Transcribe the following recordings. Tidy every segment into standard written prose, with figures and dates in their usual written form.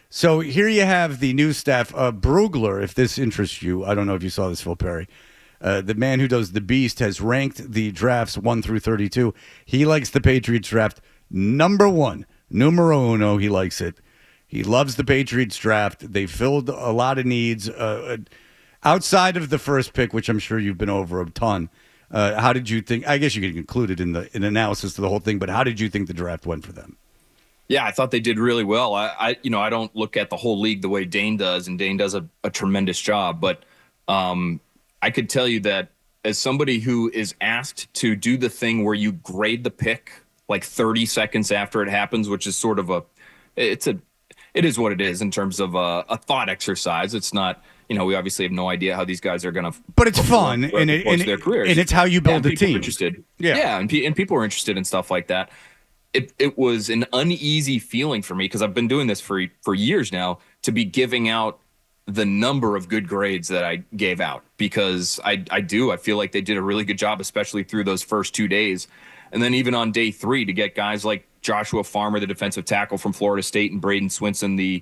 So here you have the new staff. Brugler, if this interests you, I don't know if you saw this, Phil Perry. The man who does the Beast has ranked the drafts 1 through 32. He likes the Patriots draft number one, numero uno. He likes it. He loves the Patriots draft. They filled a lot of needs outside of the first pick, which I'm sure you've been over a ton. How did you think? I guess you could include it in the analysis of the whole thing, but how did you think the draft went for them? Yeah, I thought they did really well. I don't look at the whole league the way Dane does, and Dane does a tremendous job. But I could tell you that as somebody who is asked to do the thing where you grade the pick like 30 seconds after it happens, which is sort of it is what it is in terms of a thought exercise. It's not, we obviously have no idea how these guys are going to, but it's fun and their careers, and it's how you build a team. Interested, yeah, and people are interested in stuff like that. It was an uneasy feeling for me because I've been doing this for years now to be giving out the number of good grades that I gave out, because I feel like they did a really good job, especially through those first 2 days. And then even on day 3 to get guys like Joshua Farmer, the defensive tackle from Florida State, and Braden Swinson, the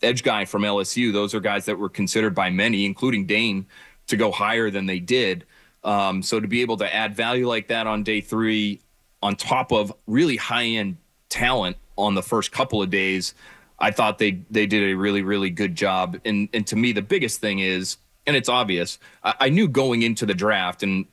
edge guy from LSU. Those are guys that were considered by many, including Dane, to go higher than they did. So to be able to add value like that on day 3, on top of really high-end talent on the first couple of days, I thought they did a really, really good job. And to me, the biggest thing is, and it's obvious, I knew going into the draft, and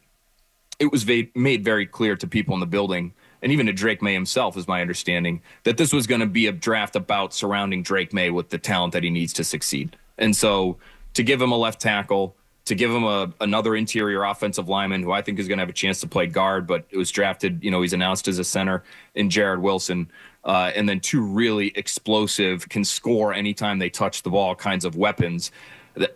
it was made very clear to people in the building, and even to Drake Maye himself, is my understanding, that this was going to be a draft about surrounding Drake Maye with the talent that he needs to succeed. And so to give him a left tackle, to give him another interior offensive lineman who I think is going to have a chance to play guard, but it was drafted, he's announced as a center, in Jared Wilson, and then 2 really explosive, can score anytime they touch the ball kinds of weapons.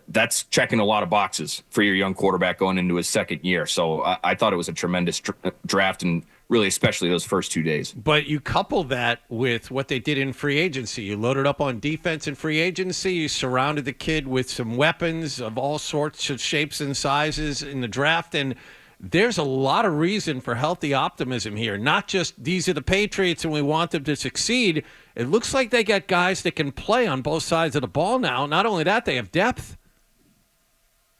That's checking a lot of boxes for your young quarterback going into his second year. So I thought it was a tremendous draft, and really especially those first 2 days. But you couple that with what they did in free agency. You loaded up on defense in free agency. You surrounded the kid with some weapons of all sorts of shapes and sizes in the draft. And there's a lot of reason for healthy optimism here. Not just these are the Patriots and we want them to succeed. It looks like they got guys that can play on both sides of the ball now. Not only that, they have depth.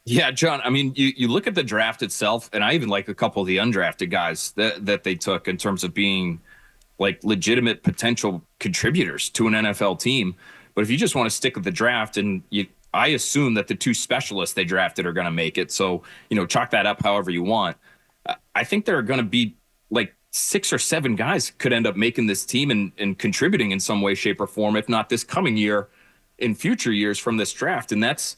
Yeah, John, I mean, you look at the draft itself, and I even like a couple of the undrafted guys that they took in terms of being like legitimate potential contributors to an NFL team. But if you just want to stick with the draft, and I assume that the 2 specialists they drafted are going to make it. So, chalk that up however you want. I think there are going to be like 6 or 7 guys could end up making this team and contributing in some way, shape, or form, if not this coming year, in future years from this draft. And that's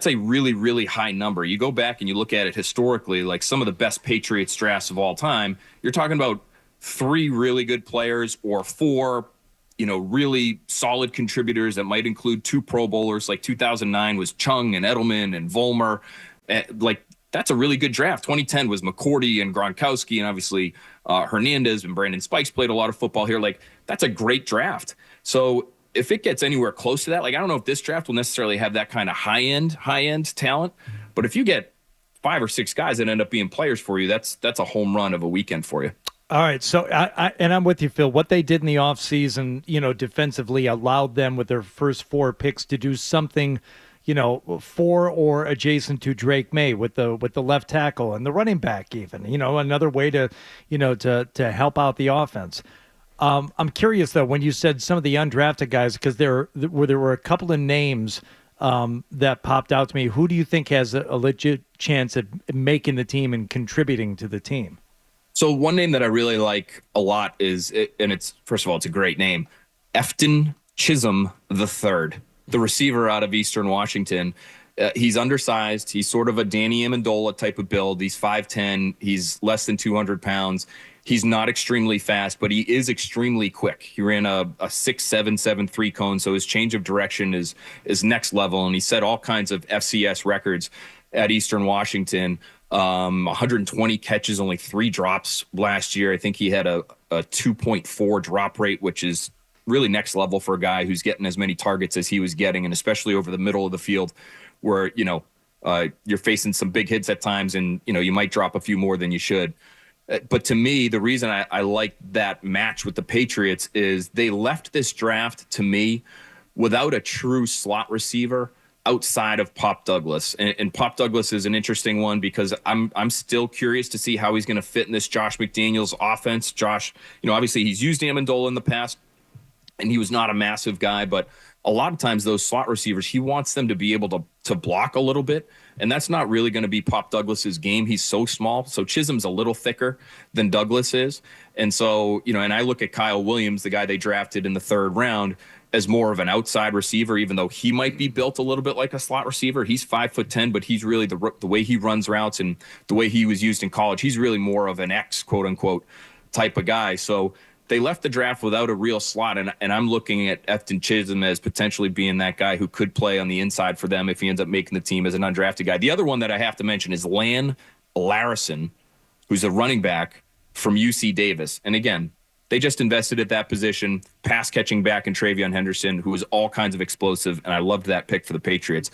a really, really high number. You go back and you look at it historically, like some of the best Patriots drafts of all time, you're talking about 3 really good players or 4, really solid contributors that might include 2 Pro Bowlers. Like 2009 was Chung and Edelman and Vollmer. Like that's a really good draft. 2010 was McCourty and Gronkowski, and obviously Hernandez and Brandon Spikes played a lot of football here. Like that's a great draft. So if it gets anywhere close to that, like I don't know if this draft will necessarily have that kind of high-end talent, but if you get 5 or 6 guys that end up being players for you, that's a home run of a weekend for you. All right, so I'm with you, Phil. What they did in the offseason, defensively allowed them with their first 4 picks to do something, for or adjacent to Drake Maye with the left tackle and the running back even, another way to help out the offense. I'm curious, though, when you said some of the undrafted guys, because there were a couple of names that popped out to me. Who do you think has a legit chance at making the team and contributing to the team? So one name that I really like a lot is, and it's, first of all, it's a great name, Efton Chisholm III, the receiver out of Eastern Washington. He's undersized. He's sort of a Danny Amendola type of build. He's 5'10". He's less than 200 pounds. He's not extremely fast, but he is extremely quick. He ran a 6'7", 7'3" cone, so his change of direction is next level, and he set all kinds of FCS records at Eastern Washington. 120 catches, only 3 drops last year. I think he had a 2.4 drop rate, which is really next level for a guy who's getting as many targets as he was getting, and especially over the middle of the field where, you're facing some big hits at times and, you might drop a few more than you should. But to me, the reason I like that match with the Patriots is they left this draft, to me, without a true slot receiver outside of Pop Douglas. And Pop Douglas is an interesting one because I'm still curious to see how he's going to fit in this Josh McDaniels offense. Josh, obviously he's used Amendola in the past, and he was not a massive guy, but a lot of times those slot receivers, he wants them to be able to block a little bit, and that's not really going to be Pop Douglas's game. He's so small. So Chisholm's a little thicker than Douglas is. And so, and I look at Kyle Williams, the guy they drafted in the 3rd round, as more of an outside receiver, even though he might be built a little bit like a slot receiver. He's 5'10", but he's really the way he runs routes and the way he was used in college, he's really more of an X, quote unquote, type of guy. So they left the draft without a real slot, and I'm looking at Efton Chisholm as potentially being that guy who could play on the inside for them if he ends up making the team as an undrafted guy. The other one that I have to mention is Lan Larison, who's a running back from UC Davis. And again, they just invested at that position, pass-catching back in Travion Henderson, who was all kinds of explosive, and I loved that pick for the Patriots.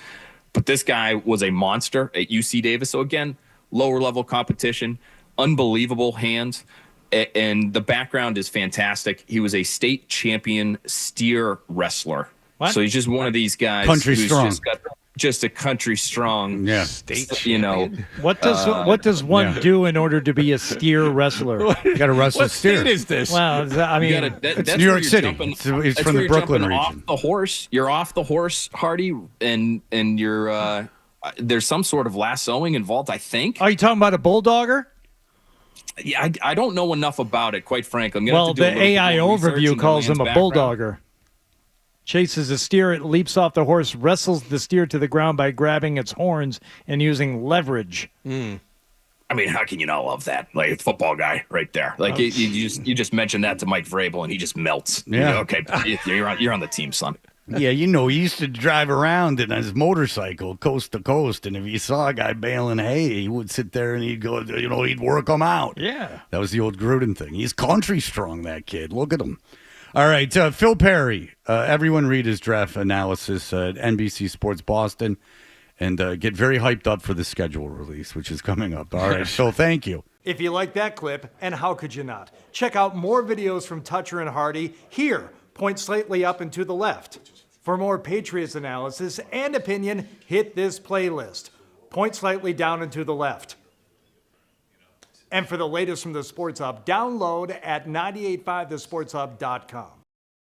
But this guy was a monster at UC Davis. So again, lower-level competition, unbelievable hands, and the background is fantastic. He was a state champion steer wrestler. What? So he's just one of these guys Country who's strong. just a country strong. Yeah. State champion. What does one do in order to be a steer wrestler? You got to wrestle What steer. state is this? Well, I mean, That's New York where you're City. jumping- It's that's from where the you're Brooklyn jumping region. Off the horse. You're off the horse, Hardy, and you're there's some sort of lassoing involved, I think. are you talking about a bulldogger? Yeah, I don't know enough about it, quite frankly. I'm gonna Well, have to do a the little bit AI more research overview into calls him Lan's a background. bulldogger. Chases a steer, it leaps off the horse, wrestles the steer to the ground by grabbing its horns and using leverage. I mean, how can you not love that? Like, it's a football guy right there. Like, you just mentioned that to Mike Vrabel, and he just melts. Yeah. Okay, you're on the team, son. Yeah, he used to drive around in his motorcycle coast to coast, and if he saw a guy baling hay, he would sit there and he'd go, he'd work him out. Yeah. That was the old Gruden thing. He's country strong, that kid. Look at him. All right, Phil Perry. Everyone read his draft analysis at NBC Sports Boston and get very hyped up for the schedule release, which is coming up. All right, Phil, thank you. If you like that clip, and how could you not? Check out more videos from Toucher and Hardy here. Point slightly up and to the left. For more Patriots analysis and opinion, hit this playlist. Point slightly down and to the left. And for the latest from the Sports Hub, download at 985thesportshub.com.